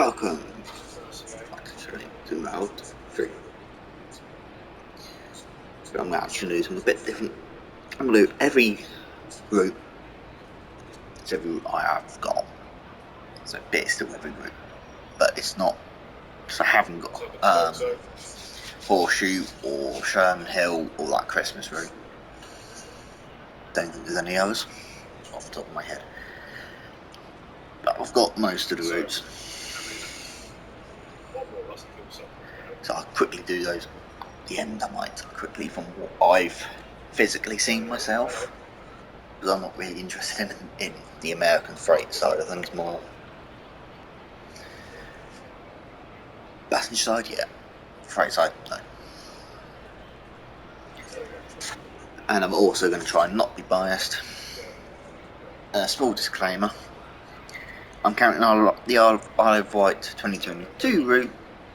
Welcome. Actually, to Route 3. So I'm actually do something a bit different. I'm going to do every route. It's every route I have got. So it's still every route. But it's not, because I haven't got Horseshoe or Sherman Hill or that Christmas route. Don't think there's any others off the top of my head. But I've got most of the routes. So I'll quickly do those at the end. I might quickly from what I've physically seen myself, because I'm not really interested in the American freight side of things, more passenger side, yeah. Freight side, no. And I'm also going to try and not be biased. A small disclaimer, I'm counting the Isle of Wight 2022 route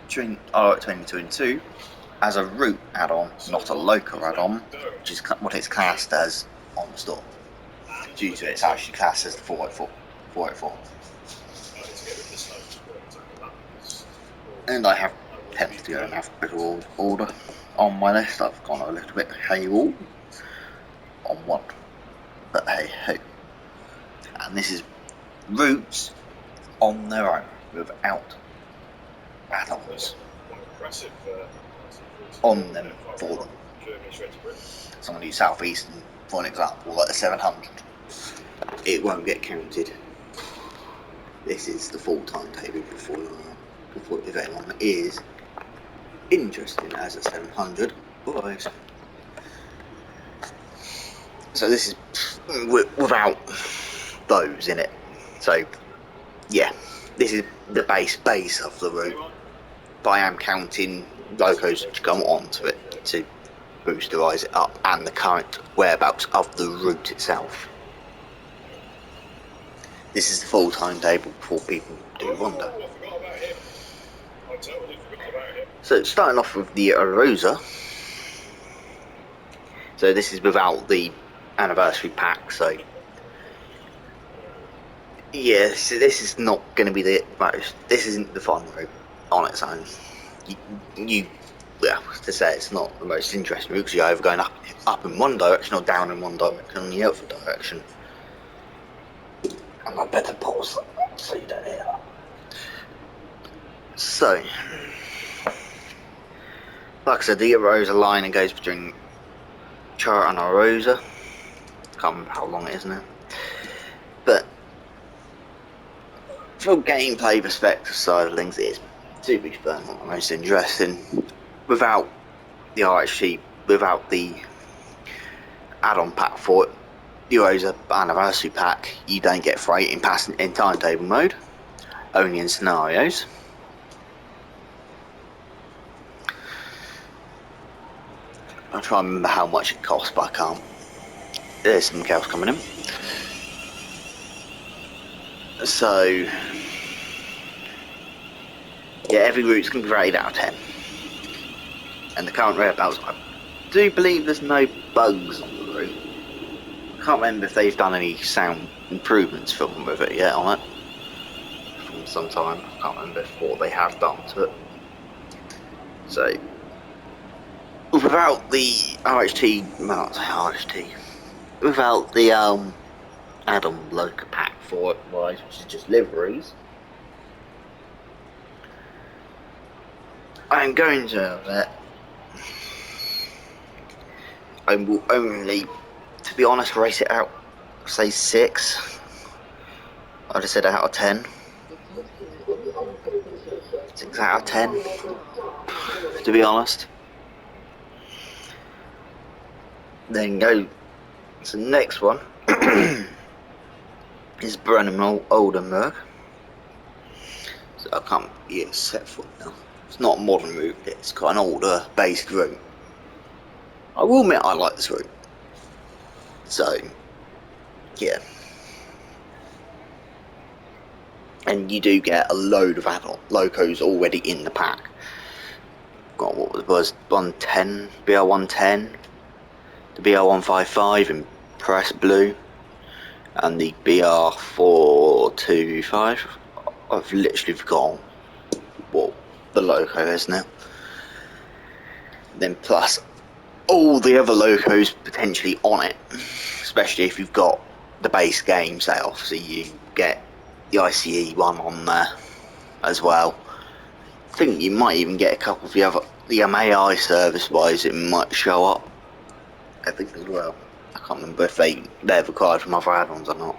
during R 2022 as a route add-on, not a local add-on, which is what it's classed as on the store. Due to it's actually classed as the 484. And I have tended to go in alphabetical order on my list. I've gone a little bit haywall on one, but hey ho. And this is routes on their own without add-ons on them for them. So I'm going to use Southeastern for an example, like the 700. It won't get counted. This is the full timetable before if anyone is interested as a 700 boys. So this is without those in it. So yeah, this is the base of the route. But I am counting locos which go onto it to boosterize it up and the current whereabouts of the route itself. This is the full timetable before people do wonder. So starting off with the Arosa. So this is without the anniversary pack, so yeah, so this is not going to be the most, this isn't the fun route on its own. Well, to say it's not the most interesting route because you're either going up in one direction or down in one direction in the other direction. And I better pause so you don't hear that. So, like I said, the Arosa line and goes between Char and Arosa. Can't remember how long it is now. But from gameplay perspective side of things, it is, to be fair, not the most interesting. Without the RHT, without the add-on pack for it, the Arosa anniversary pack, you don't get freight in timetable mode, only in scenarios. I'll try and remember how much it costs, but I can't. There's something else coming in. So, yeah, every route's going to be rated out of 10. And the current whereabouts, I do believe there's no bugs on the route. I can't remember if they've done any sound improvements filming with it yet on it. From some time, I can't remember what they have done to it. So, without the without the add-on local pack for it, which is just liveries, I'm going to I will only, to be honest, rate it out, say 6. I'd have said out of 10. 6 out of 10, to be honest. Then go to the next one is Brenham Oldenburg. So I can't set foot now. It's not a modern route, it's got an older based route. I will admit I like this route. So yeah. And you do get a load of adult locos already in the pack. Got what was 110, BR110, the BR155 in press blue, and the BR425. I've literally forgotten the loco is now. Then plus all the other locos potentially on it, especially if you've got the base game, say obviously you get the ICE one on there as well. I think you might even get a couple of the MAI service wise, it might show up, I think, as well. I can't remember if they're required from other add-ons or not.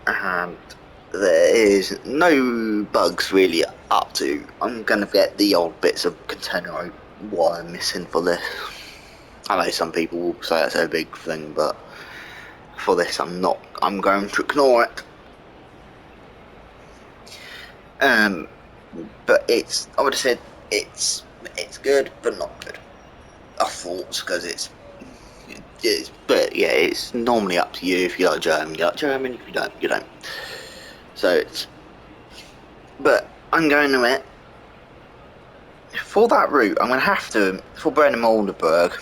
And there is no bugs really up to. I'm going to get the odd bits of container wire missing for this. I know some people will say it's a big thing, but for this I'm not. I'm going to ignore it. But I would have said it's good, but not good. I thought, because but yeah, it's normally up to you. If you like German, you like German. If you don't, you don't. So but I'm going to admit, for that route, I'm going to have to, for Bremen-Oldenburg,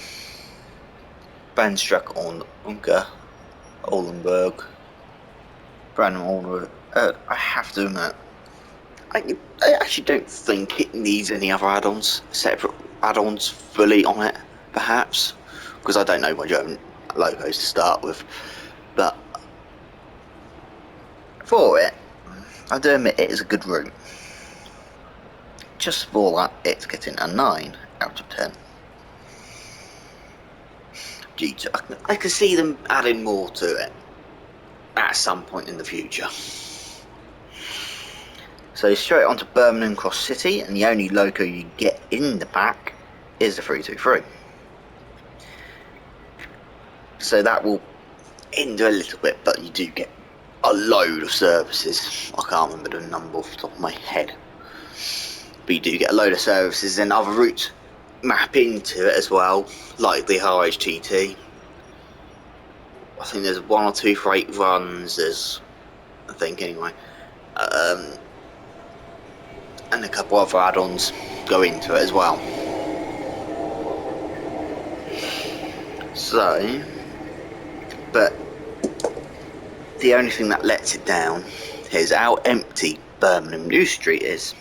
Oldenburg, Bremen-Oldenburg, I have to admit, I actually don't think it needs any other add-ons, separate add-ons fully on it, perhaps, because I don't know my German logos to start with, but for it, I do admit it is a good route. Just for that, it's getting a 9 out of 10. I can see them adding more to it at some point in the future. So straight on to Birmingham Cross City, and the only loco you get in the pack is the 323. So that will hinder a little bit, but you do get a load of services. I can't remember the number off the top of my head. But you do get a load of services, and other routes map into it as well, like the RHTT. I think there's 1 or 2 for 8 runs, I think anyway. And a couple other add-ons go into it as well. So, but the only thing that lets it down is how empty Birmingham New Street is.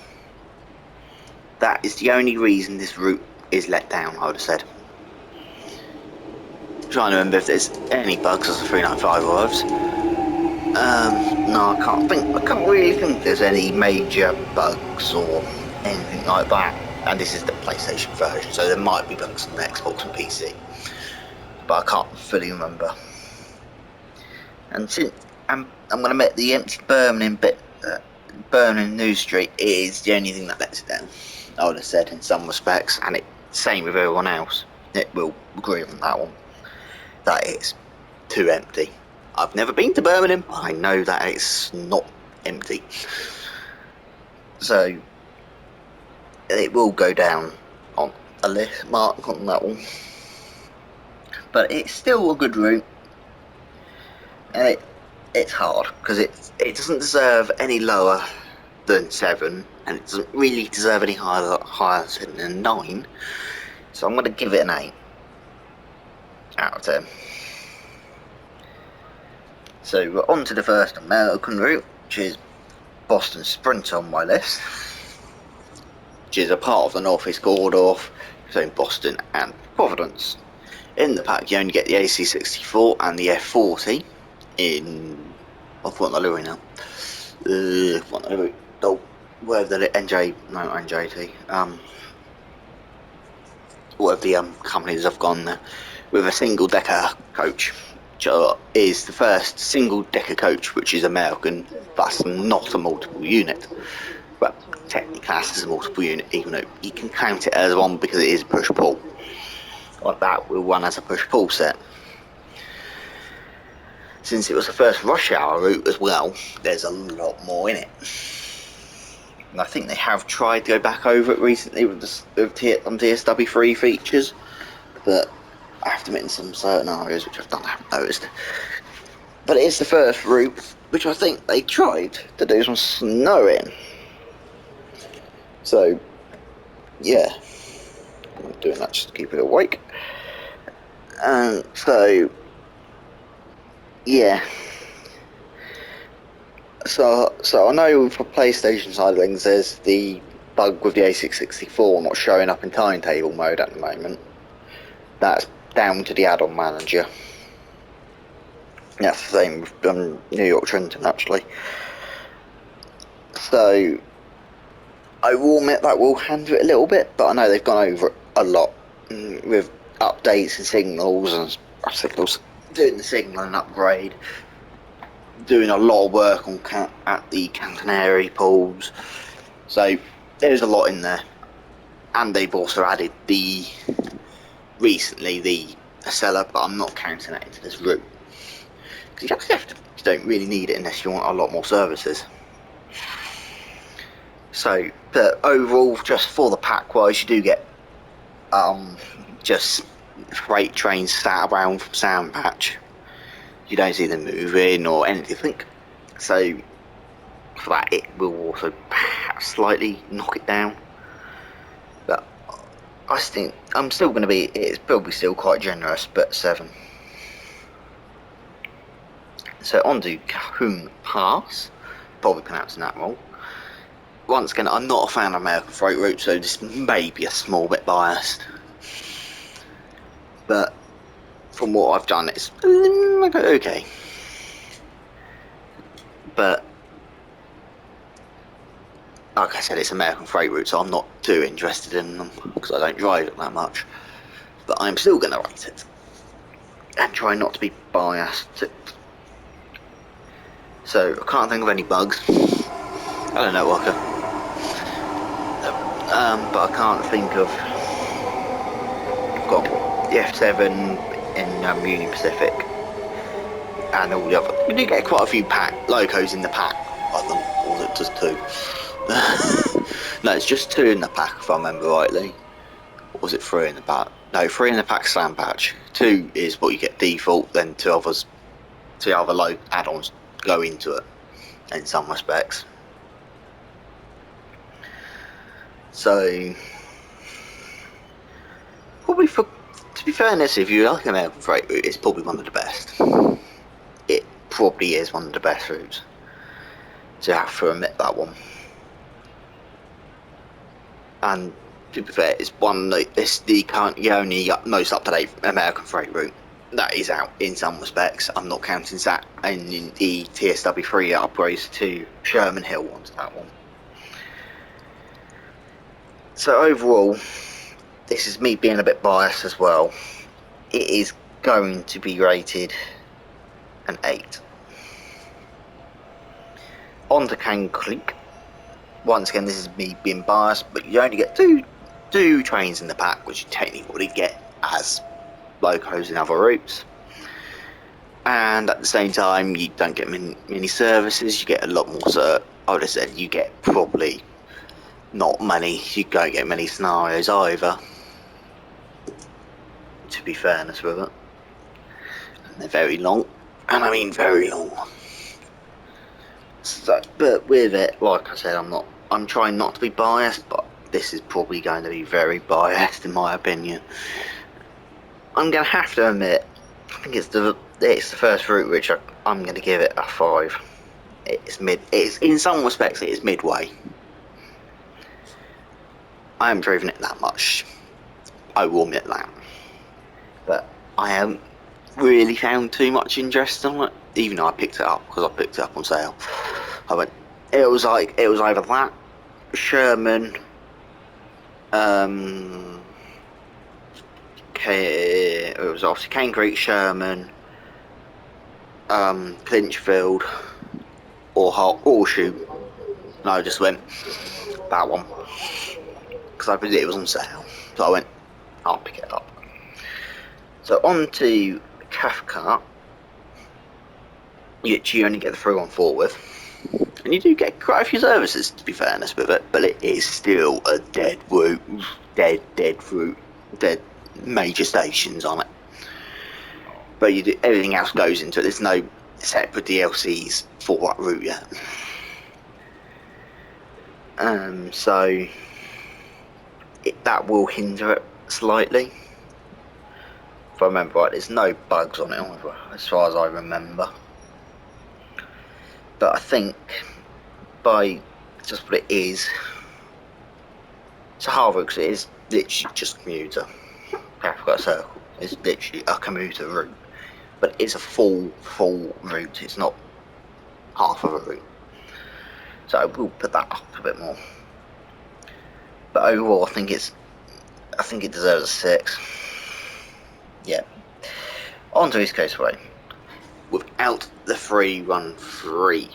That is the only reason this route is let down, I would have said. I'm trying to remember if there's any bugs as the 395 arrives. No, I can't really think there's any major bugs or anything like that. And this is the PlayStation version, so there might be bugs on the Xbox and PC. But I can't fully remember. And since I'm going to admit the empty Birmingham New Street is the only thing that lets it down, I would have said, in some respects, and same with everyone else. It will agree on that one. That it's too empty. I've never been to Birmingham. I know that it's not empty. So it will go down on a list mark on that one. But it's still a good route. And it's hard because it doesn't deserve any lower than 7, and it doesn't really deserve any higher than 9. So I'm going to give it an 8 out of 10. So we're on to the first American route, which is Boston Sprint on my list, which is a part of the Northeast Corridor between Boston and Providence. In the pack you only get the AC64 and the F40 in, I forgot the livery now, whatever the NJT, whatever the companies have gone there, with a single decker coach, which is the first single decker coach which is American, but not a multiple unit. Well, technically classed as a multiple unit, even though you can count it as one because it is push-pull. Like that will run as a push-pull set. Since it was the first rush hour route as well, there's a lot more in it. And I think they have tried to go back over it recently with TSW3 features, but I have to admit in some certain areas which I haven't noticed. But it is the first route which I think they tried to do some snow in. So, yeah, I'm doing that just to keep it awake. And so, yeah. So I know for PlayStation side of things, there's the bug with the A664 not showing up in timetable mode at the moment. That's down to the add-on manager. That's the same with New York Trenton actually. So I will admit that will hinder it a little bit, but I know they've gone over it a lot with updates and signals doing the signaling upgrade, doing a lot of work on at the catenary pools. So there's a lot in there, and they've also added recently the Acela, but I'm not counting that into this route because you don't really need it unless you want a lot more services. So, but overall, just for the pack wise, you do get just freight trains sat around from Sandpatch. You don't see them moving or anything. So for that, it will also perhaps slightly knock it down. But I think I'm still going to be. It's probably still quite generous, but 7. So on to Cahoon Pass. Probably pronouncing that wrong. Once again, I'm not a fan of American freight route, so this may be a small bit biased. But from what I've done, it's okay. But like I said, it's American freight route, so I'm not too interested in them because I don't drive it that much. But I'm still going to rate it and try not to be biased. So I can't think of any bugs. I don't know, Walker. But I can't think of. I've got the F7 in Union Pacific and all the other. We do get quite a few locos in the pack. I think, or is it just 2? No, it's just 2 in the pack if I remember rightly. Or was it 3 in the pack? No, 3 in the pack Sandpatch. 2 is what you get default, then 2 other low add-ons go into it in some respects. So probably to be fairness, if you like American freight route, it's probably one of the best. It probably is one of the best routes. So I have to admit that one. And to be fair, it's the currently only most up-to-date American freight route that is out in some respects. I'm not counting that and the TSW3 upgrades to Sherman Hill onto that one. So overall, this is me being a bit biased as well. It is going to be rated an 8. On to Cane Creek. Once again, this is me being biased, but you only get two trains in the pack, which you technically would get as locos in other routes. And at the same time, you don't get many services. You get a lot more. I would have said you get probably not many. You don't get many scenarios either. To be fairness with it, and they're very long, and I mean very long. So, but with it, like I said, I'm trying not to be biased, but this is probably going to be very biased in my opinion. I'm going to have to admit, I think it's the first route which I'm going to give it a 5. It's in some respects it is midway. I haven't driven it that much, I will admit that, but I haven't really found too much interest in it, even though I picked it up because I picked it up on sale. It was either that, Sherman, it was obviously Cane Creek, Sherman, Clinchfield, or Horseshoe. And I just went that one because I believe it was on sale, so I went, I'll pick it up. So on to Cathcart, which you only get the 314 with, and you do get quite a few services to be fairness with it, but it is still a dead route, dead route, dead major stations on it. But everything else goes into it. There's no separate DLCs for that route yet. So that will hinder it slightly. If I remember right, there's no bugs on it either, as far as I remember. But I think by just what it is, it's a hard route because it is literally just a commuter. Cathcart Circle is literally a commuter route, but it's a full route. It's not half of a route. So I will put that up a bit more. But overall, I think it deserves a 6. Yeah. On to East Coast Way. Without the 313.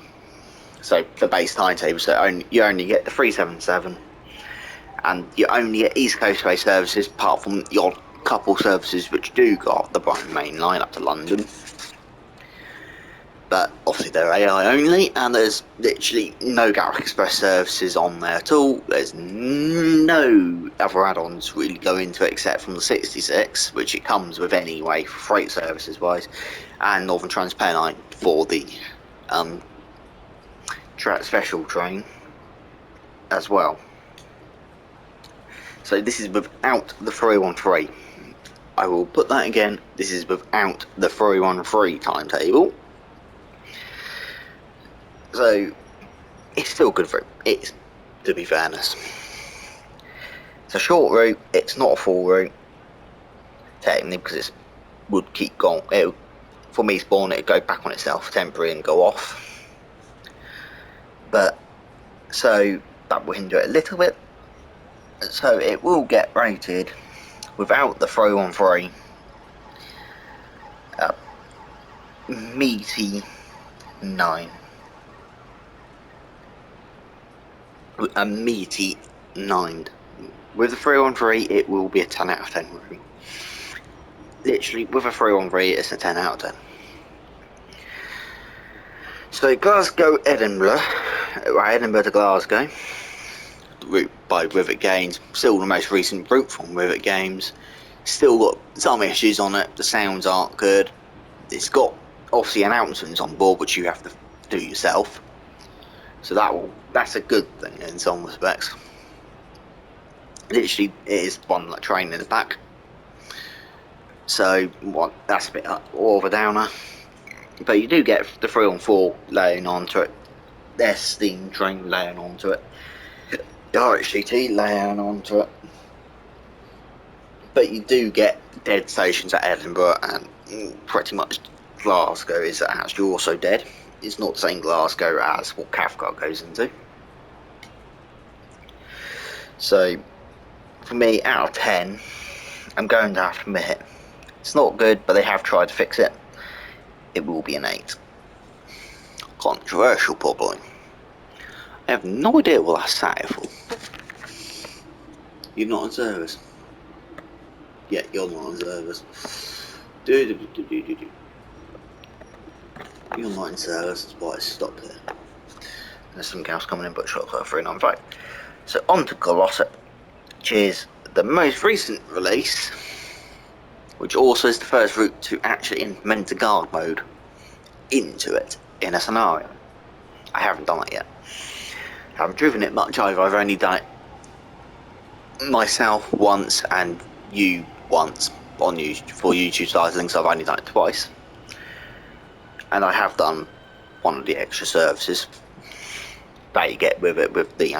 So the base timetable, so you only get the 377, and you only get East Coast Way services, apart from the odd couple services which do got the Brighton main line up to London. But obviously they're AI only, and there's literally no Gatwick Express services on there at all. There's no other add-ons really go into it except from the 66, which it comes with anyway for freight services wise, and Northern Transpennine for the special train as well. So this is without the 313. I will put that again. This is without the 313 timetable. So it's still good route. It's, to be fairness, it's a short route. It's not a full route technically, because it would keep going. For me, spawn it'd go back on itself temporarily and go off. But so that will hinder it a little bit. So it will get rated without the 313 meaty 9. A meaty 9. With the 313, it will be a 10 out of 10 route. Literally, with a 313, it's a 10 out of 10. So Glasgow, Edinburgh, Edinburgh to Glasgow, route by Rivet Games, still the most recent route from Rivet Games. Still got some issues on it. The sounds aren't good. It's got obviously announcements on board which you have to do yourself. So that's a good thing in some respects. Literally, it is one like train in the back. So that's a bit more of a downer. But you do get the 3-on-4 laying onto it. Their steam train laying onto it. The RHGT laying onto it. But you do get dead stations at Edinburgh, and pretty much Glasgow is actually also dead. It's not the same Glasgow as what Cathcart goes into. So for me, out of 10, I'm going to have to admit it's not good, but they have tried to fix it. It will be an 8. Controversial probably. I have no idea what that's sat for. You're not on service. Yeah, you're not on service. You're not in service, that's why I stopped there. There's something else coming in, but shots are 395. So on to Glossop, which is the most recent release, which also is the first route to actually implement the guard mode into it in a scenario. I haven't done it yet. I haven't driven it much either. I've only done it myself once and you once on YouTube for YouTube side things. I've only done it twice, and I have done one of the extra services that you get with it with the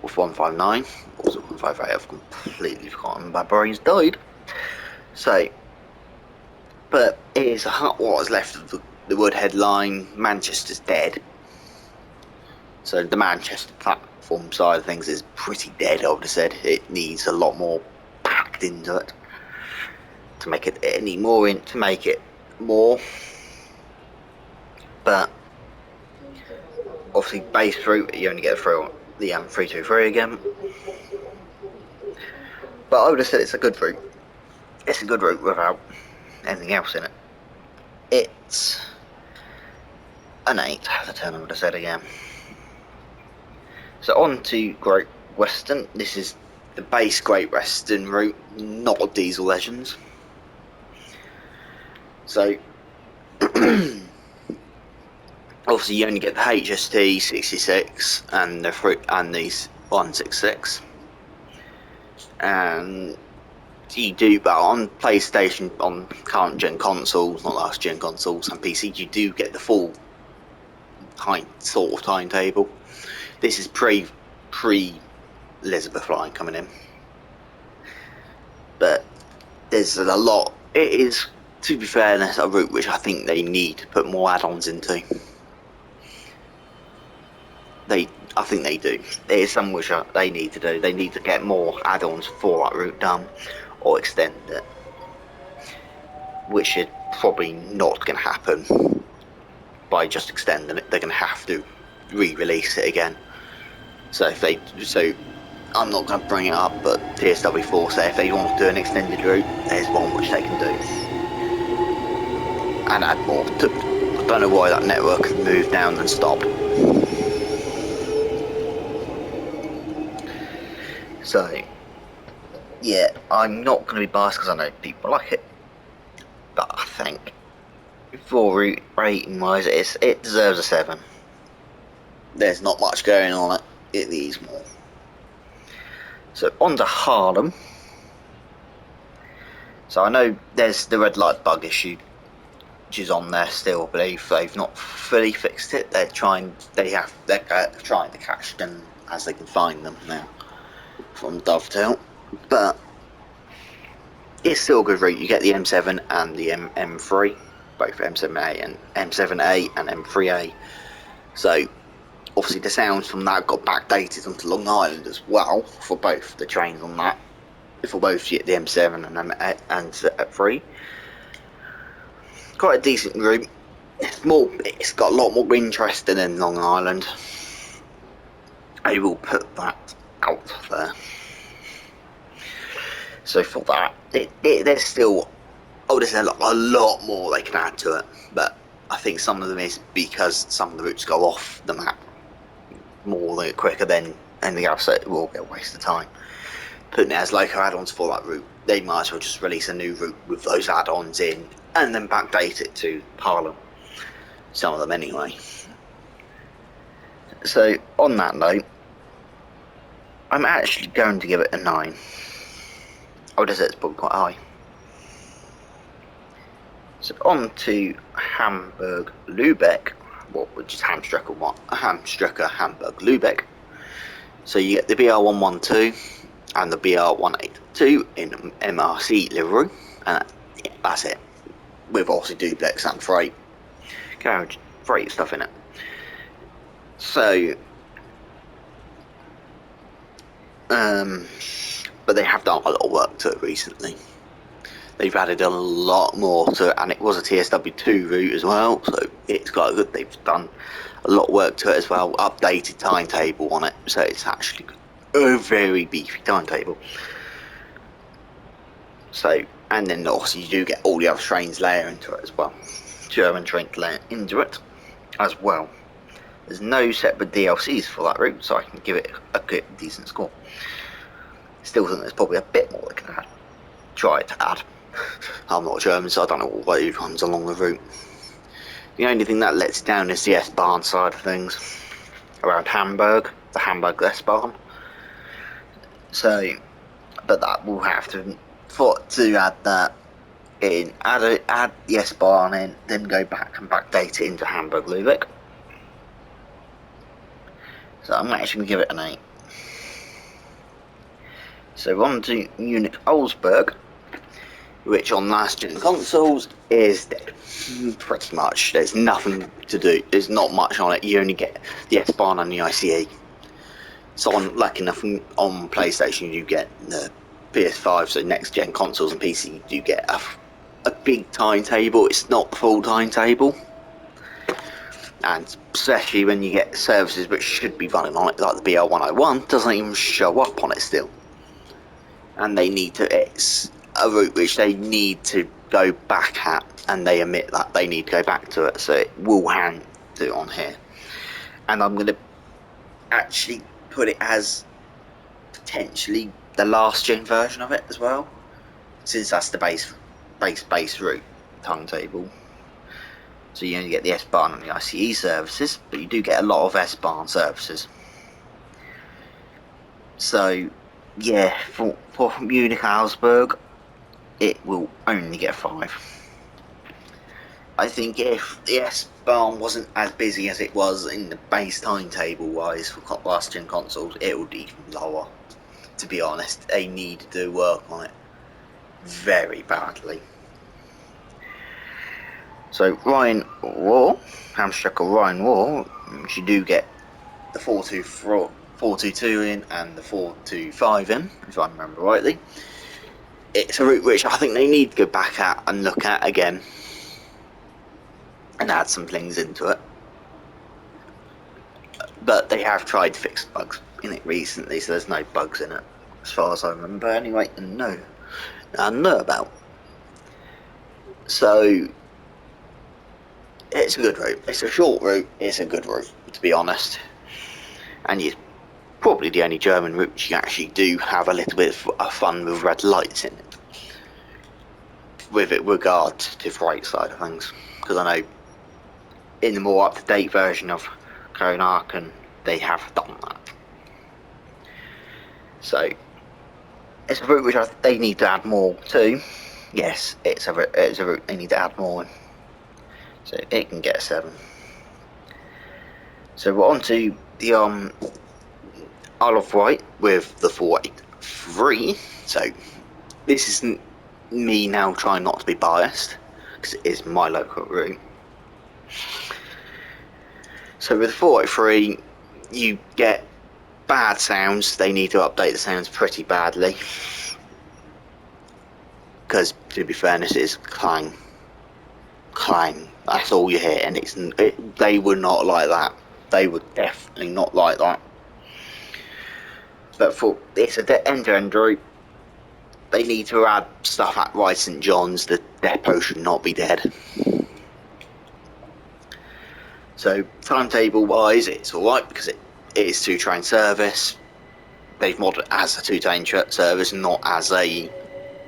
with 159. Also 158. I've completely forgotten. My brain's died. So, but it is what is left of the Woodhead line. Manchester's dead. So the Manchester platform side of things is pretty dead. I would have said it needs a lot more packed into it to make it any more to make it more. But obviously, base route you only get through the 323 again. But I would have said it's a good route. It's a good route without anything else in it. It's an 8 out of 10. I would have said again. So on to Great Western. This is the base Great Western route, not a Diesel Legends. So obviously you only get the HST 66 and the 166, and you do, but on PlayStation, on current gen consoles, not last gen consoles, and PC, you do get the full sort of timetable. This is pre Elizabeth line coming in, but there's a lot. It is, to be fair, that's a route which I think they need to put more add-ons into. I think they do. There's some which they need to do. They need to get more add-ons for that route done, or extend it, which is probably not going to happen by just extending it. They're going to have to re-release it again. So I'm not going to bring it up, but TSW4 say if they want to do an extended route, there's one which they can do, and add more. I don't know why that network has moved down and stopped. So, yeah, I'm not going to be biased because I know people like it, but I think for route rating wise, it deserves a 7. There's not much going on it. It needs more. So on to Harlem. So I know there's the red light bug issue, which is on there still. I believe they've not fully fixed it. They're trying to catch them as they can find them now from Dovetail, but it's still a good route. You get the M7 and the M3, both M7A and M7A and M3A. So obviously the sounds from that got backdated onto Long Island as well for both the trains on that. For both the M7 and M3. Quite a decent route. It's got a lot more interest than Long Island. I will put that out there. So for that, there's still there's a lot more they can add to it, but I think some of them is because some of the routes go off the map more quicker than anything else, so it will be a waste of time putting it as local add-ons for that route. They might as well just release a new route with those add-ons in and then backdate it to Harlem. Some of them anyway. So on that note, I'm actually going to give it a 9. I would have said it's probably quite high. So on to Hamburg Lübeck, which is Hamstrecke Hamburg Lübeck. So you get the BR112 and the BR182 in MRC livery, and that's it. With obviously duplex and freight carriage, freight stuff in it. So, but they have done a lot of work to it recently. They've added a lot more to it, and it was a TSW2 route as well, so it's got a good. They've done a lot of work to it as well. Updated timetable on it, so it's actually a very beefy timetable. So, and then obviously you do get all the other trains layer into it as well. German trains layer into it as well. There's no separate DLCs for that route, so I can give it a good, decent score. Still think there's probably a bit more they can add. Try to add. I'm not German, so I don't know what runs along the route. The only thing that lets down is the S-Bahn side of things. Around Hamburg, the Hamburg S-Bahn. So, but that will have to add that in, add the S-Bahn in, then go back and backdate it into Hamburg Lübeck. So I'm actually going to give it an 8. So on to Munich Augsburg, which on last gen consoles is dead. Pretty much. There's nothing to do. There's not much on it. You only get the S-Bahn and the ICE. So lucky enough on PlayStation you get the PS5, so next gen consoles and PC you do get a big timetable. It's not the full timetable. And especially when you get services which should be running on it, like the BR101, doesn't even show up on it still. And they need to, it's a route which they need to go back at, and they admit that they need to go back to it, so it will hand do it on here. And I'm going to actually put it as potentially the last gen version of it as well, since that's the base route timetable. So you only get the S-Bahn and the ICE services, but you do get a lot of S-Bahn services. So yeah, for Munich Augsburg, it will only get 5. I think if the S-Bahn wasn't as busy as it was in the base timetable wise for last gen consoles, it would be even lower. To be honest, they need to work on it very badly. So Ryan War, Hamstrucker Ryan War, you do get the 422 in and the 425 in, if I remember rightly. It's a route which I think they need to go back at and look at again and add some things into it. But they have tried to fix bugs in it recently, so there's no bugs in it, as far as I remember anyway, and I know about. So it's a good route. It's a short route, it's a good route, to be honest. And it's probably the only German route you actually do have a little bit of fun with red lights in it. With it regard to the right side of things. Because I know in the more up-to-date version of Cone Archon, they have done that. So it's a route which they need to add more to. Yes, it's a route they need to add more in. So it can get 7. So we're on to the Isle of Wight with the 483. So this isn't me now trying not to be biased, because it is my local route. So with the 483, you get bad sounds. They need to update the sounds pretty badly, because to be fair, this is clang. That's all you hear, and they would not like that. They would definitely not like that. But for it's a end-to-end route, they need to add stuff at Rye St John's. The depot should not be dead. So timetable wise, it's alright because it is 2-train service. They've modded it as a 2-train service, not as a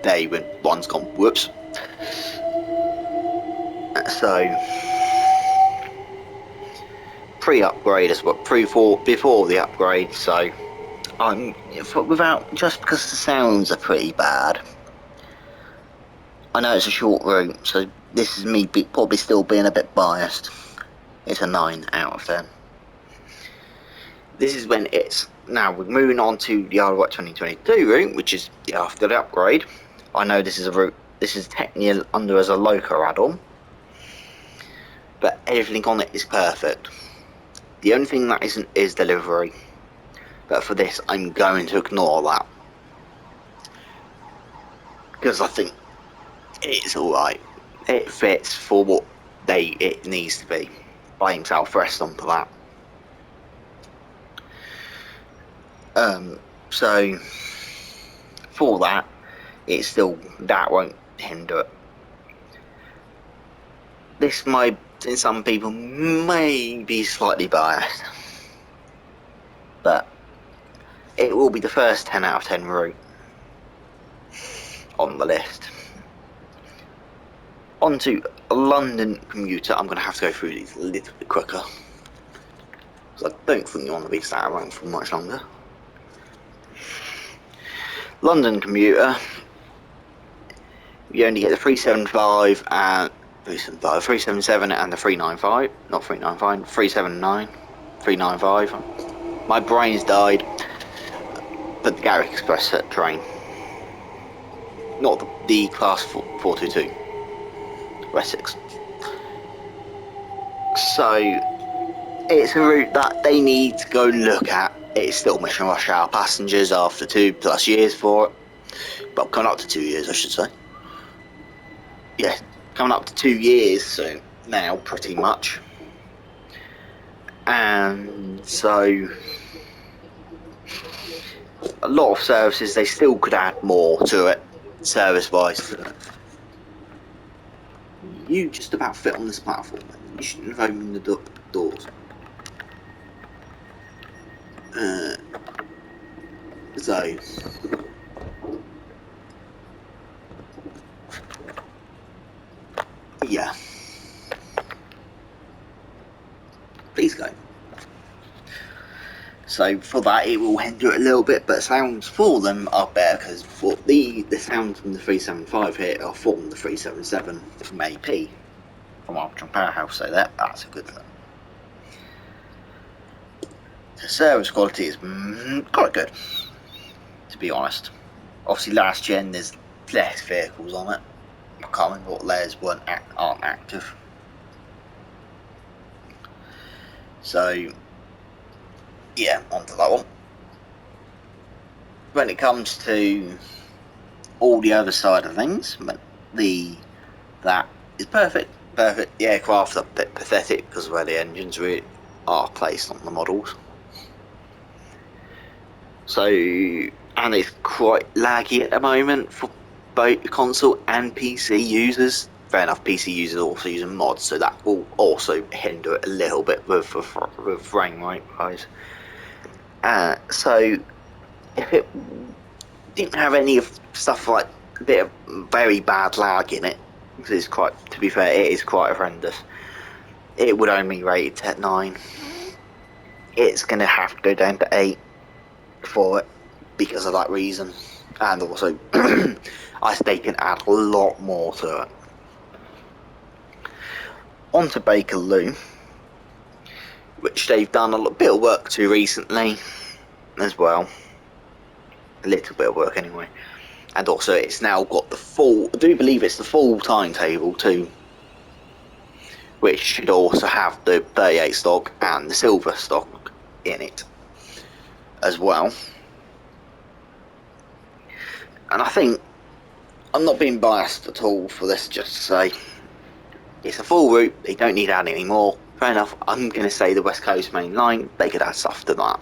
day when one's gone whoops. So pre-upgrade as well, before the upgrade. So just because the sounds are pretty bad. I know it's a short route, so this is me probably still being a bit biased. It's a 9 out of 10. This is when it's now we're moving on to the Isle of Wight 2022 route, which is after the upgrade. I know this is a route. This is technically under as a local add-on, but everything on it is perfect. The only thing that isn't is delivery. But for this, I'm going to ignore that because I think it's alright. It fits for what it needs to be. By himself, rest onto that. So for that, it's still that won't hinder it. This might, in some people, may be slightly biased, but it will be the first 10 out of 10 route on the list. On to London commuter. I'm going to have to go through these a little bit quicker, because I don't think you want to be sat around for much longer. London commuter, you only get the 375 and 377 and the 395, not 395, 379, 395. My brain's died. But the Garrick Express train, not the class 422, Wessex. So it's a route that they need to go look at. It's still mission rush hour passengers after 2+ years for it. Well, coming up to 2 years, I should say. Yeah, coming up to 2 years soon now, pretty much. And so a lot of services, they still could add more to it, service-wise. You just about fit on this platform. You shouldn't have opened the doors. So yeah, please go. So for that, it will hinder it a little bit, but sounds for them are better, because for the sounds from the 375 here are from the 377 from AP. from Armstrong Powerhouse, so that's a good thing. The service quality is quite good, to be honest. Obviously, last gen there's less vehicles on it. I can't remember what layers aren't active. So, yeah, onto that one. When it comes to all the other side of things, that is perfect. The aircraft are a bit pathetic because of where the engines really are placed on the models. So, and it's quite laggy at the moment for both console and PC users. Fair enough, PC users are also using mods, so that will also hinder it a little bit with frame rate wise. So, if it didn't have any of stuff like a bit of very bad lag in it, because it's quite, to be fair, it is quite horrendous, it would only be rated at 9. It's going to have to go down to 8 for it because of that reason, and also they can add a lot more to it. On to Bakerloo, which they've done a bit of work to recently as well, a little bit of work anyway, and also it's now got the full, I do believe it's the full timetable too, which should also have the 38 stock and the silver stock in it as well. And I think, I'm not being biased at all for this, just to say, it's a full route, they don't need to add any more. Fair enough, I'm going to say the West Coast main line, they could add stuff to that.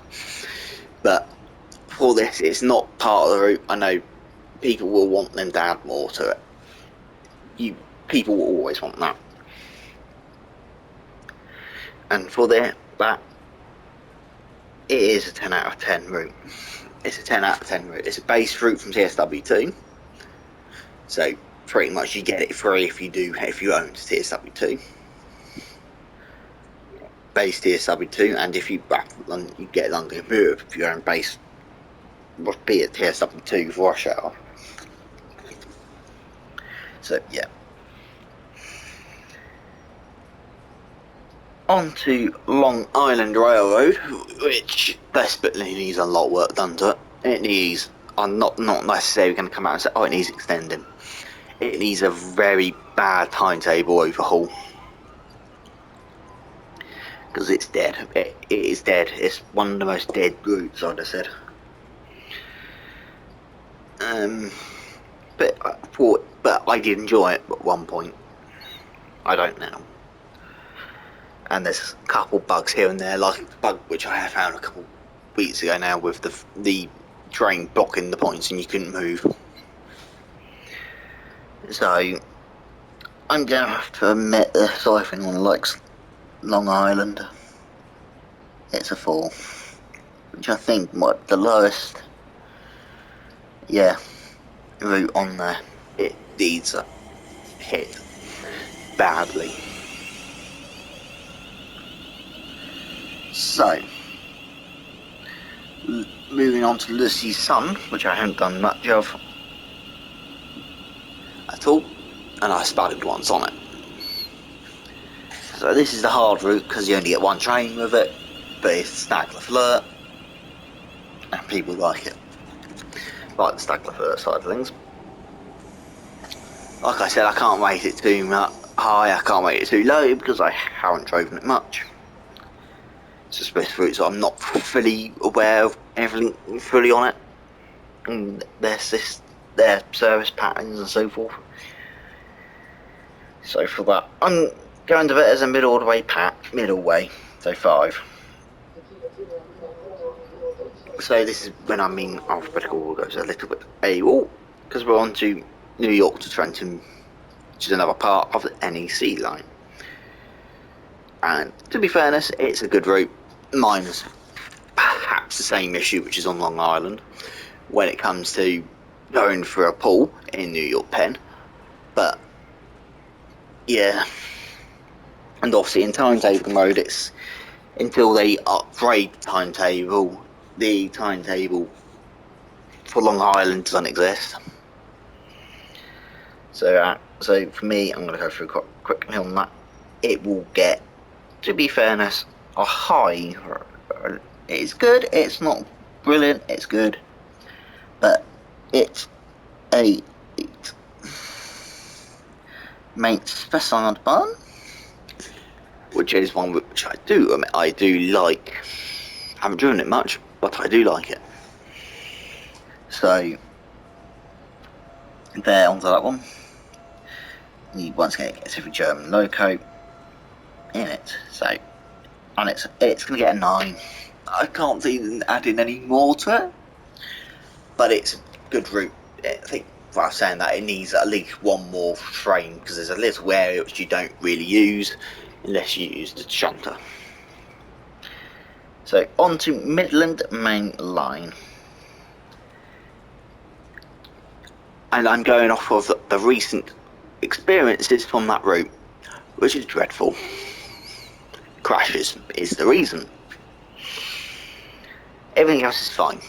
But for this, it's not part of the route. I know people will want them to add more to it. People will always want that. And for that, it is a 10 out of 10 route. It's a 10 out of 10 route. It's a base route from TSW2. So pretty much you get it free if you own TSW2. Base TSW2, and if you get London Computer if you own base, be it TSW2 for rush hour. So yeah. On to Long Island Railroad, which desperately needs a lot of work done to it. It needs, I'm not necessarily going to come out and say, oh, it needs extending. It needs a very bad timetable overhaul. Because it's dead. It is dead. It's one of the most dead routes, I'd have said. But I did enjoy it at one point. I don't now. And there's a couple bugs here and there, like the bug which I have found a couple weeks ago now with the train blocking the points and you couldn't move. So I'm gonna have to admit this, I think one likes Long Island. It's a 4, which I think might be the lowest route on there. It needs a hit badly. So, moving on to Lucy's Son, which I haven't done much of at all, and I started once on it. So this is the hard route because you only get one train with it, but it's Stag-le-Flirt, and people like it. Like the Stag-le-Flirt side of things. Like I said, I can't rate it too high, I can't rate it too low because I haven't driven it much. It's a special route, so I'm not fully aware of everything fully on it, and their service patterns and so forth. So for that, I'm going to it as a middle way, so 5. So this is when I mean alphabetical order goes a little bit AWOL, because we're on to New York to Trenton, which is another part of the NEC line. And to be fairness, it's a good route, minus perhaps the same issue which is on Long Island when it comes to going for a pull in New York Penn. But yeah, and obviously in timetable mode, it's until they upgrade the timetable for Long Island doesn't exist. So for me, I'm going to go through quickly on that. it will get, to be fairness, a high. It's good, it's not brilliant, it's good, but it's a 8. Mate's facade bun, which is one which I do like. I haven't driven it much, but I do like it. So there, onto that one. You once again get a German loco in it, so, and it's going to get a 9. I can't see them adding any more to it, but it's a good route. I think, while saying that, it needs at least one more frame, because there's a little area which you don't really use unless you use the shunter. So on to Midland Main Line, and I'm going off of the recent experiences from that route, which is dreadful. Crashes is the reason. Everything else is fine.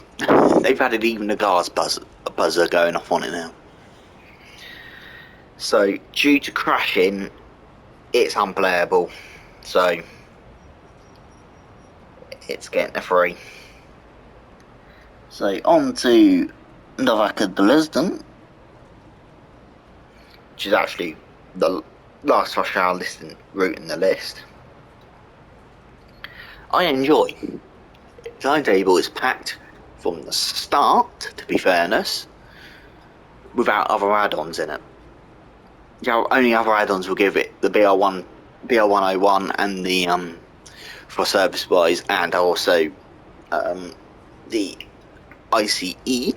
They've added even a gas buzzer going off on it now. So due to crashing, it's unplayable. So it's getting a 3. So on to Nowaka Dresden, which is actually the last rush hour listing route in the list. I enjoy. Timetable is packed from the start, to be fairness, without other add-ons in it. The only other add-ons will give it the BR101 and the for service wise, and also the ICE.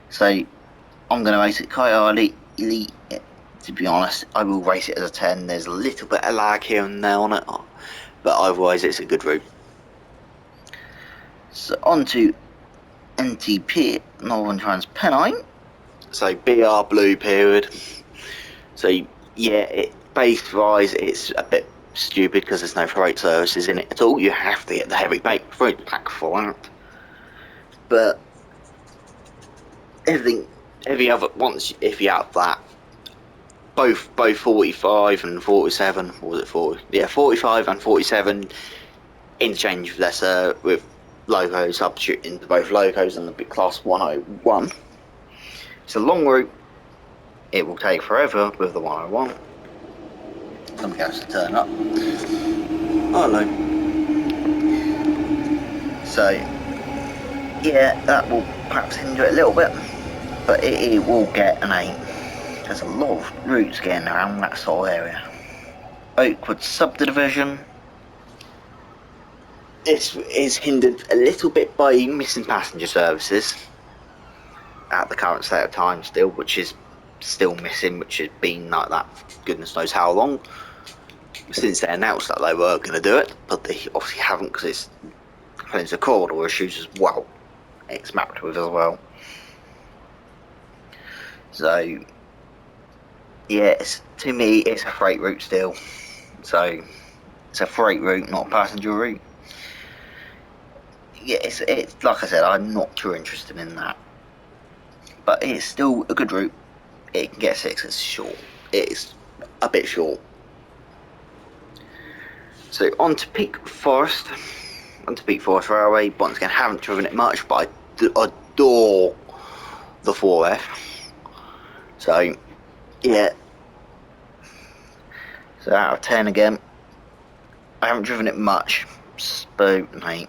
So I'm going to race it quite early. To be honest, I will race it as a 10. There's a little bit of lag here and there on it, but otherwise it's a good route. So on to NTP, Northern TransPennine. So BR Blue period. So yeah, base wise it's a bit stupid because there's no freight services in it at all. You have to get the heavy freight pack for that. But every other, if you have that, both 45 and 47, or was it 40? Yeah, 45 and 47 interchange with loco substituting to both locos and the class 101. It's a long route. It will take forever with the 101. Something else to turn up. Oh no. So yeah, that will perhaps hinder it a little bit, but it will get an 8. There's a lot of routes getting around that sort of area. Oakwood subdivision. This is hindered a little bit by missing passenger services at the current state of time still, which is still missing, which has been like that goodness knows how long since they announced that they were going to do it, but they obviously haven't, because it's plenty of corridor issues as well. It's mapped with as well. So yeah, to me it's a freight route still. So it's a freight route, not a passenger route. Yeah, it's like I said, I'm not too interested in that, but it's still a good route. It can get 6. It's short. It's a bit short. So on to Peak Forest. On to Peak Forest Railway. Once again, haven't driven it much, but I adore the 4F. So yeah. So out of 10 again. I haven't driven it much. So 8.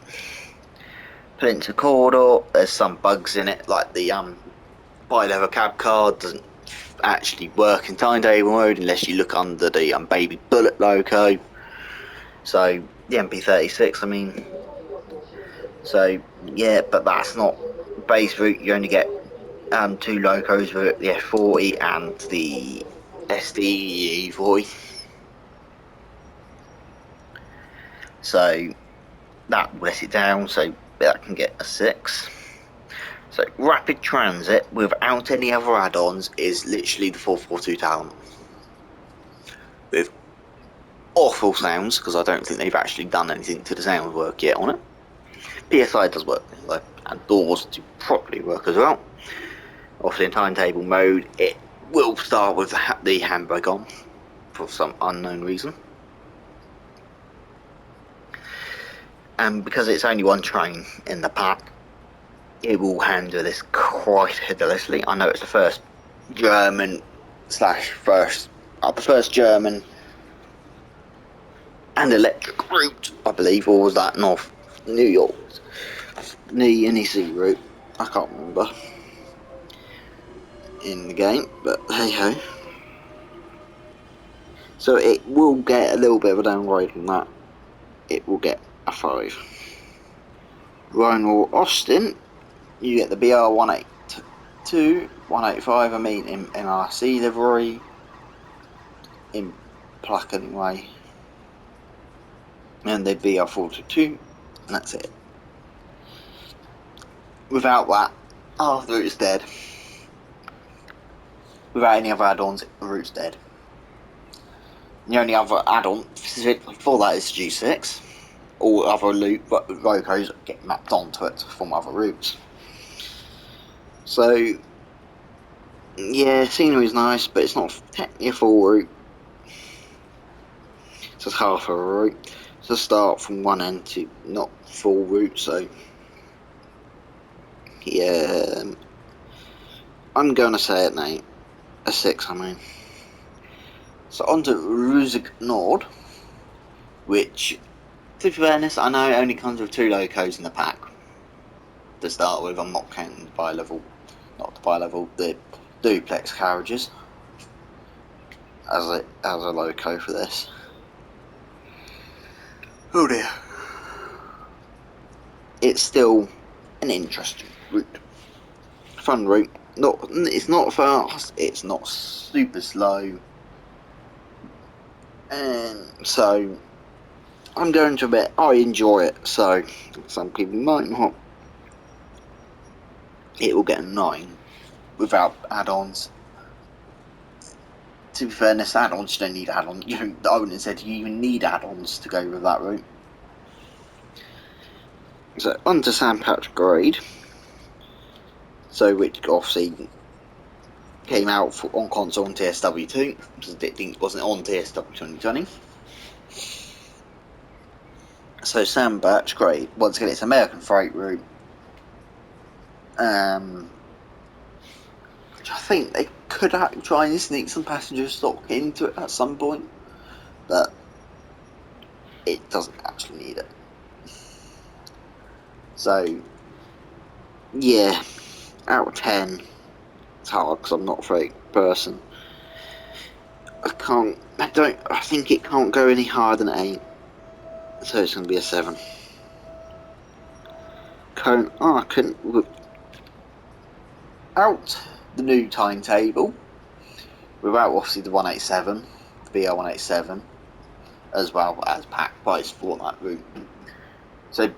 Put it into corridor. There's some bugs in it, like the bi-level cab card doesn't actually work in timetable mode unless you look under the baby bullet loco. So the MP36, I mean. So yeah, but that's not base route. You only get 2 locos with the F40 and the SD40. So that will let it down, so that can get a 6. So rapid transit without any other add-ons is literally the 442 Talent, with awful sounds, because I don't think they've actually done anything to the sound work yet on it. PSI does work though, and doors do properly work as well. Obviously in timetable mode it will start with the handbrake on, for some unknown reason. And because it's only one train in the pack, it will handle this quite hideously. I know it's the first German German and electric route, I believe, or was that North New York NEC route? I can't remember in the game, but hey ho. So it will get a little bit of a downgrade from that. It will get a 5. Rhino Austin, you get the BR182, 185, I mean in MRC livery, in plaque anyway, and the BR42, and that's it. Without that, the route's dead. Without any other add-ons, the route's dead. The only other add-on specifically for that is G6. All other locos get mapped onto it from other routes. So, yeah, scenery is nice, but it's not technically a full route. It's just half of a route. It's a start from one end to not full route, so yeah, I'm going to say it now. A 6, I mean. So on to Ruzig Nord, which, to be fairness, I know it only comes with 2 locos in the pack. To start with, I'm not counting the duplex carriages as a loco for this. Oh dear. It's still an interesting route. Fun route. It's not fast, it's not super slow. And so I'm going to admit I enjoy it, so some people might not. It will get a 9 without add-ons. To be fairness, add-ons, you don't need add-ons. I wouldn't have said you even need add-ons to go with that route. So on to Sam Patch Grade. So which obviously came out on console on TSW2, because it wasn't on TSW 2020. So Sam Patch Grade, once again, it's American freight route. Which I think they could try and sneak some passenger stock into it at some point, but it doesn't actually need it. So yeah, out of 10, it's hard because I'm not a freight person. I think it can't go any higher than 8, so it's going to be a 7. Cone Archon, without the new timetable, without obviously the 187, the BR187, as well as pack price for that route. So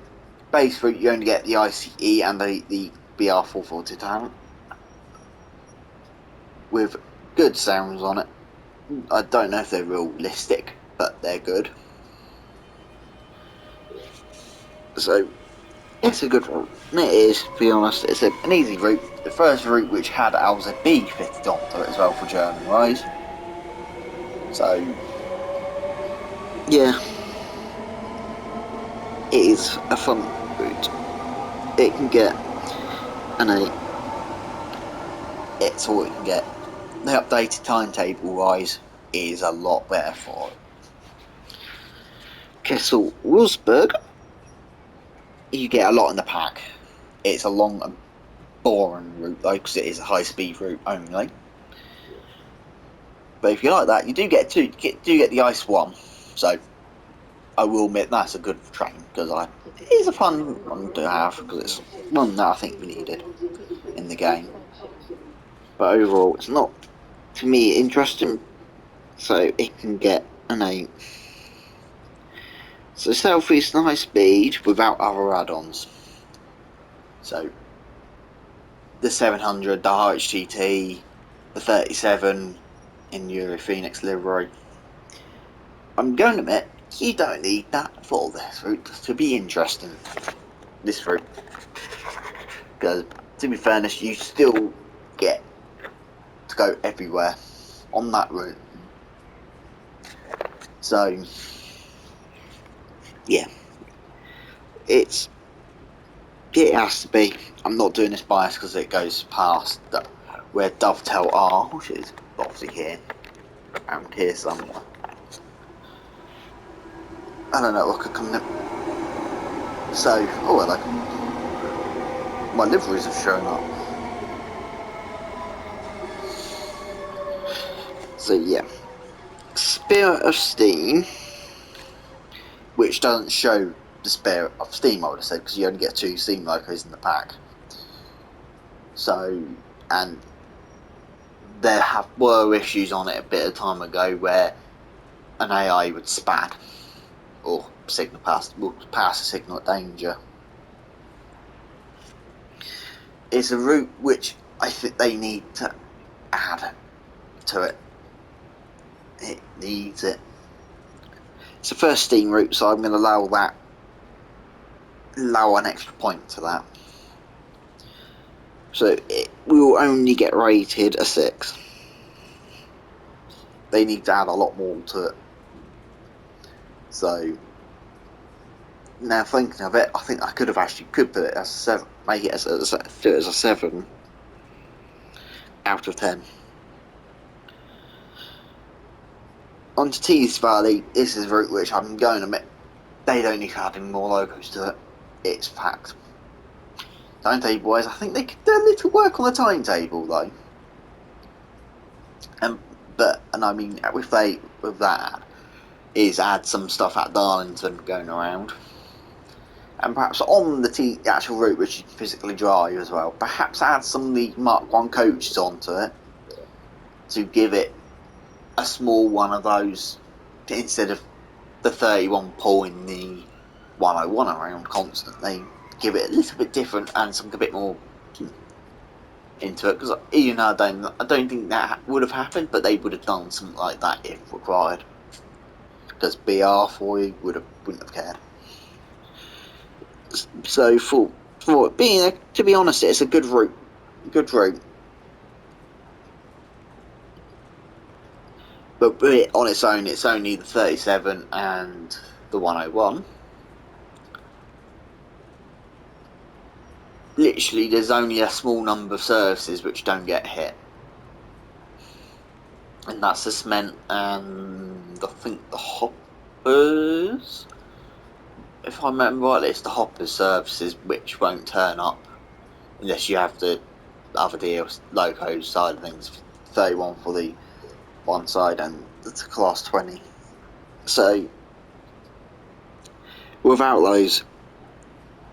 base route, you only get the ICE and the BR440 talent with good sounds on it. I don't know if they're realistic, but they're good. So it's a good route. And it is, to be honest, it's an easy route. The first route which had Alza B fitted onto it as well for German rise. So yeah, it is a fun route. It can get an 8. It's all it can get. The updated timetable rise is a lot better for it. Kessel Wolfsburg, you get a lot in the pack. It's a long and boring route though, because it is a high speed route only. But if you like that, you do get the Ice 1. So I will admit that's a good train, because it is a fun one to have, because it's one that I think we needed in the game. But overall, it's not, to me, interesting, so it can get an 8. So Southeast high speed without other add-ons. So the 700, the HGT, the 37 in Euro Phoenix livery. I'm going to admit, you don't need that for this route to be interesting. This route. Because, to be fairness, you still get to go everywhere on that route. So yeah, it has to be. I'm not doing this bias because it goes past where Dovetail are, which is obviously here, around here somewhere. I don't know, look, I come in. So, oh hello. My liveries have shown up. So yeah, Spirit of Steam, which doesn't show the Spirit of Steam, I would have said, because you only get 2 Steam locos in the pack. So, and there were issues on it a bit of time ago where an AI would span or signal pass a signal at danger. It's a route which I think they need to add to it. It needs it. It's the first Steam route, so I'm going to allow an extra point to that. So it will only get rated a 6. They need to add a lot more to it. So now thinking of it, I think I could put it as a 7, make it as a 7 out of 10. On to Tees Valley. This is a route which I'm going to admit they don't need to add any more logos to it. It's fact. Timetable wise, I think they could do a little work on the timetable though. And I mean with that is add some stuff at Darlington going around. And perhaps on the actual route which you can physically drive as well, perhaps add some of the Mark 1 coaches onto it to give it a small one of those instead of the 31 pulling the 101 around constantly. Give it a little bit different and something a bit more into it, because even I don't think that would have happened, but they would have done something like that if required, because BR4 wouldn't have cared. So for it being to be honest, it's a good route. But on its own, it's only the 37 and the 101. Literally, there's only a small number of services which don't get hit. And that's the cement and I think the hoppers. If I remember rightly, it's the hoppers services which won't turn up unless you have the other deals, locos side of things. 31 for the one side and the class 20. So without those,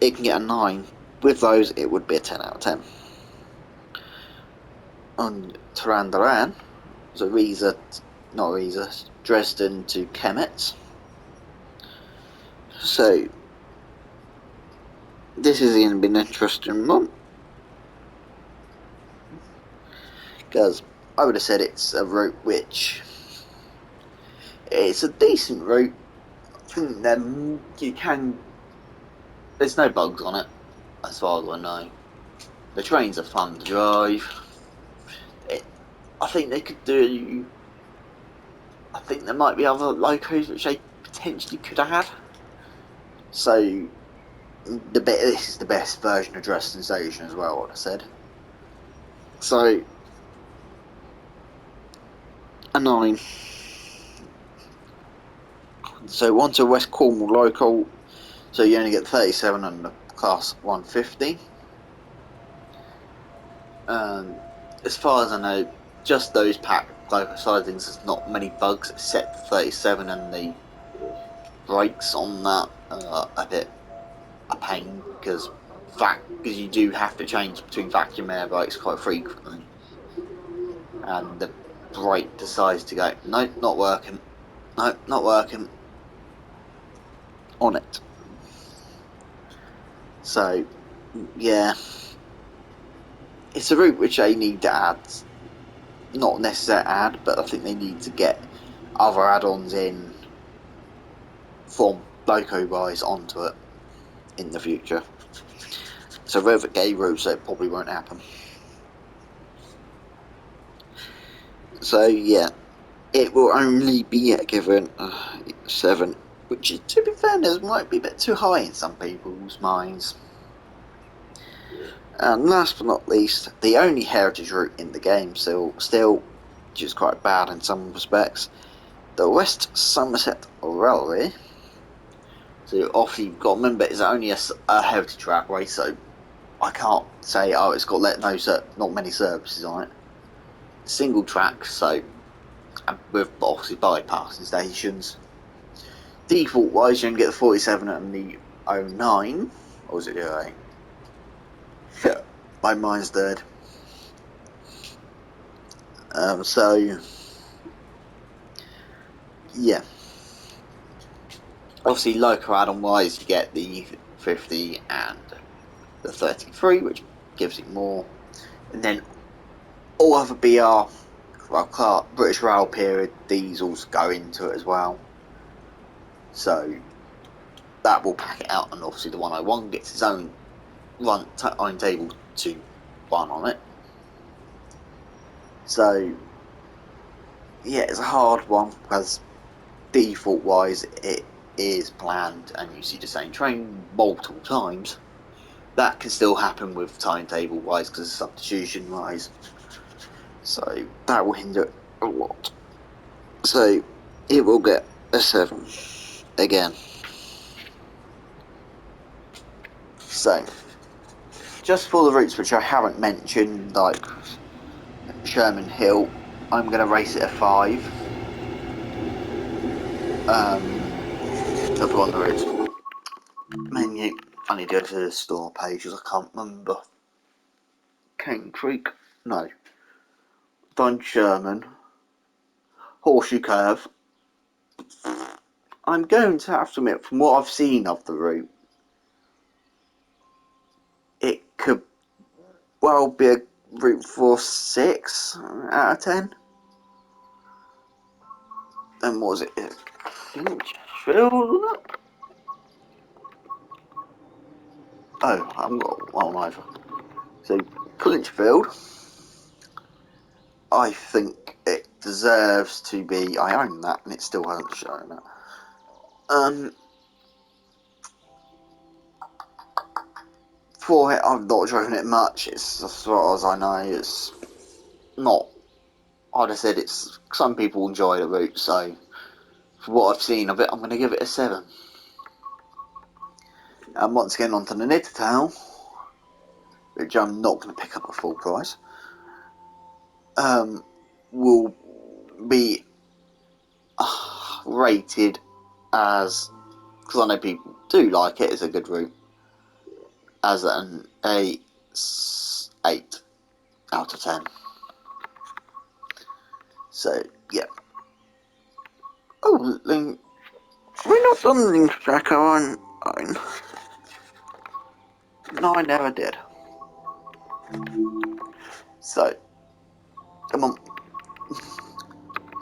it can get a 9. With those, it would be a 10 out of 10. On Tarandaran, so Dresden to Chemnitz. So this is going to be an interesting one, because I would have said it's a route which it's a decent route. Then there's no bugs on it as far as I know. The trains are fun to drive. I think they could do. I think there might be other locos which they potentially could add. So this is the best version of Dresden Station as well, what I said. So a 9. So on to West Cornwall local. So you only get 37 and the class 150. As far as I know, just those pack local side things, there's not many bugs except the 37 and the brakes on that are a bit a pain because you do have to change between vacuum air brakes quite frequently, and the brake decides to go, nope, not working on it. So yeah, it's a route which they need to add, not necessarily add, but I think they need to get other add-ons in from loco wise onto it in the future. So Revit gay routes, that probably won't happen. So yeah, it will only be given 7, which, to be fair, might be a bit too high in some people's minds. And last but not least, the only heritage route in the game, still, which is quite bad in some respects, the West Somerset Railway. So obviously you've got to remember it's only a heritage trackway, so I can't say, oh, it's got not many services on it. Single track, so with obviously bypassing stations. Default wise, you can get the 47 and the 09, or was it the 08? Yeah, my mind's dead. So yeah, obviously local add-on wise, you get the 50 and the 33, which gives it more, and then all other BR, well, British Rail period diesels go into it as well. So that will pack it out, and obviously the 101 gets its own timetable to run on it. So yeah, it's a hard one because default wise it is planned and you see the same train multiple times. That can still happen with timetable wise because of substitution wise. So that will hinder it a lot. So it will get a 7 again. So just for the routes which I haven't mentioned, like Sherman Hill, I'm going to race it a 5. To put on the routes. Menu. I need to go to the store pages. I can't remember. Cane Creek. No. Don Sherman. Horseshoe Curve. I'm going to have to admit, from what I've seen of the route, it could well be a route for 6 out of 10. Then what was it? Finchfield? Oh, I haven't got one either. So, Clinchfield, I think it deserves to be. I own that, and it still hasn't shown it. For it, I've not driven it much. It's as far as I know, it's not. I'd have said it's. Some people enjoy the route, so for what I've seen of it, I'm going to give it a 7. And once again, onto the Nittertail, which I'm not going to pick up at full price. Will be rated as, because I know people do like it, it's a good route, as an 8 out of 10. So yeah. Oh, Link. Have we not done Link Tracker on own? No, I never did. So, come on.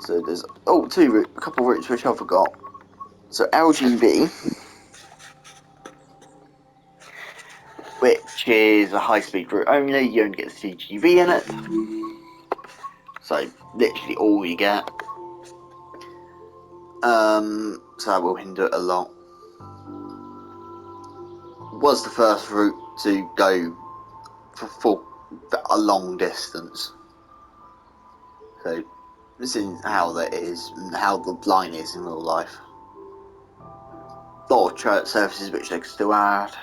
So there's a couple of routes which I forgot. So LGB, which is a high-speed route only. You don't get the CGV in it. So literally all you get. So that will hinder it a lot. Was the first route to go for a long distance. So this is how that is, and how the line is in real life. A lot of church services which they can still add.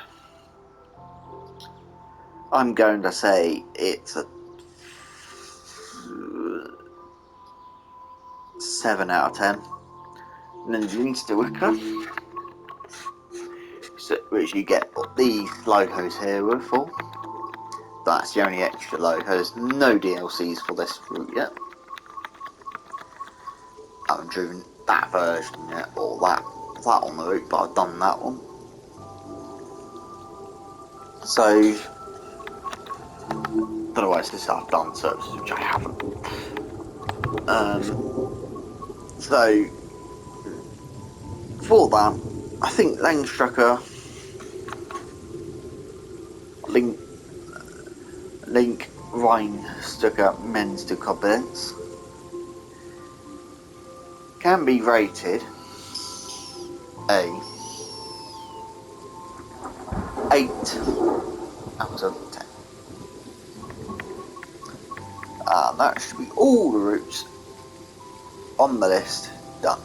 I'm going to say it's a 7 out of 10. And then Leinster Wicker, which you get these logos here with for. That's the only extra logo. There's no DLCs for this route yet. I haven't driven that version yet, or that on the route, but I've done that one. So, don't know why it's this I've done services which I haven't. So, for that, I think Langstrucker, Link Rhine Stucker Men's to Koblenz. can be rated a 8 out of 10. That should be all the routes on the list done.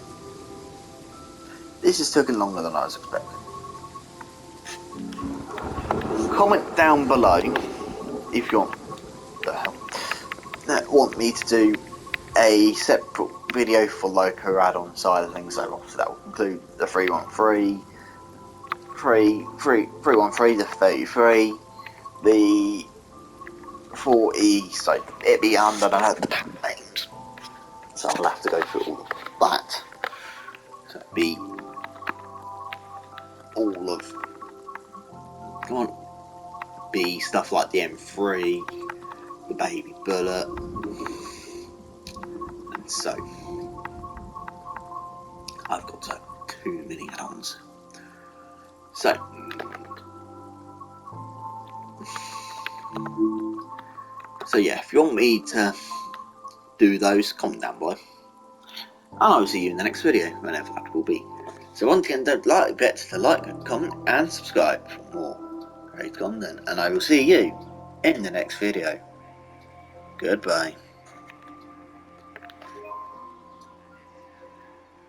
This has taken longer than I was expecting. Comment down below if you want me to do a separate video for loco add-on side of things. So obviously that will include the 313, 313, the 33, the 40, so it'd be under, I don't know the pack names, so I'll have to go through all of that. So it'd be all of, be stuff like the M3, the Baby Bullet, and so I've got too many add-ons. So yeah, if you want me to do those, comment down below, and I'll see you in the next video, whenever that will be. So once again, don't forget to like, comment, and subscribe for more great content, and I will see you in the next video. Goodbye.